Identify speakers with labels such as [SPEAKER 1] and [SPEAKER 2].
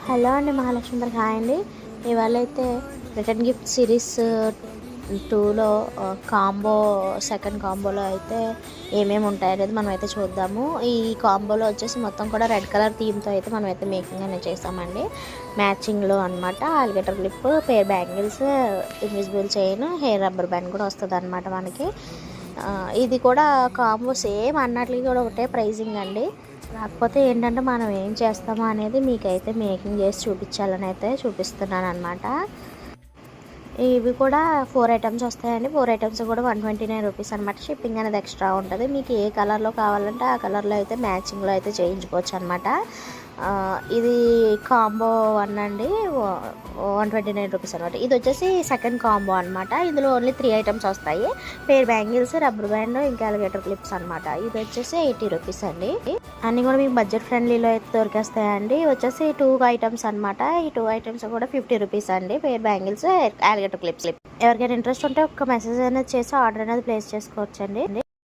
[SPEAKER 1] Hello అండి, Mahalakshmi hi అండి. ఇవాళ అయితే రిటర్న్ గిఫ్ట్ సిరీస్ 2లో కాంబో సెకండ్ కాంబోలో అయితే ఏమేమి ఉంటాయనేది మనం అయితే చూద్దాము. ఈ కాంబోలో వచ్చేసి మొత్తం కూడా రెడ్ కలర్ థీమ్తో అయితే మనం అయితే మేకింగ్ అనేది చేసామండి. మ్యాచింగ్లో అనమాట. Alligator clip, pair bangles, invisible chain, hair rubber band కూడా వస్తుంది అనమాట మనకి. ఇది కూడా కాంబో సేమ్ అన్నట్లకి కూడా ఒకటే ప్రైజింగ్ అండి. కాకపోతే ఏంటంటే మనం ఏం చేస్తామో అనేది మీకైతే మేకింగ్ చేసి చూపించాలని అయితే చూపిస్తున్నాను అనమాట. ఇవి కూడా 4 ఐటమ్స్ వస్తాయండి. 4 ఐటమ్స్ కూడా 129 రూపీస్ అనమాట. షిప్పింగ్ అనేది ఎక్స్ట్రా ఉంటుంది. మీకు ఏ కలర్లో కావాలంటే ఆ కలర్లో అయితే మ్యాచింగ్లో అయితే చేయించుకోవచ్చు అనమాట. ఇది కాంబో 1 అండి, 129 రూపీస్ అనమాట. ఇది వచ్చేసి సెకండ్ కాంబో అనమాట. ఇందులో ఓన్లీ 3 ఐటమ్స్ వస్తాయి. పేర్ బ్యాంగిల్స్, రబ్బర్ బ్యాండ్, ఇంకా అలిగేటర్ క్లిప్స్ అనమాట. ఇది వచ్చేసి 80 రూపీస్ అండి. అన్నీ కూడా మీకు బడ్జెట్ ఫ్రెండ్లీలో అయితే దొరికేస్తాయండి. వచ్చేసి 2 ఐటమ్స్ అనమాట. ఈ 2 ఐటమ్స్ కూడా 50 రూపీస్ అండి. పేర్ బ్యాంగిల్స్, అలిగేటర్ క్లిప్స్. ఎవరికైనా ఇంట్రెస్ట్ ఉంటే ఒక మెసేజ్ అనేది చేసి ఆర్డర్ అనేది ప్లేస్ చేసుకోవచ్చండి.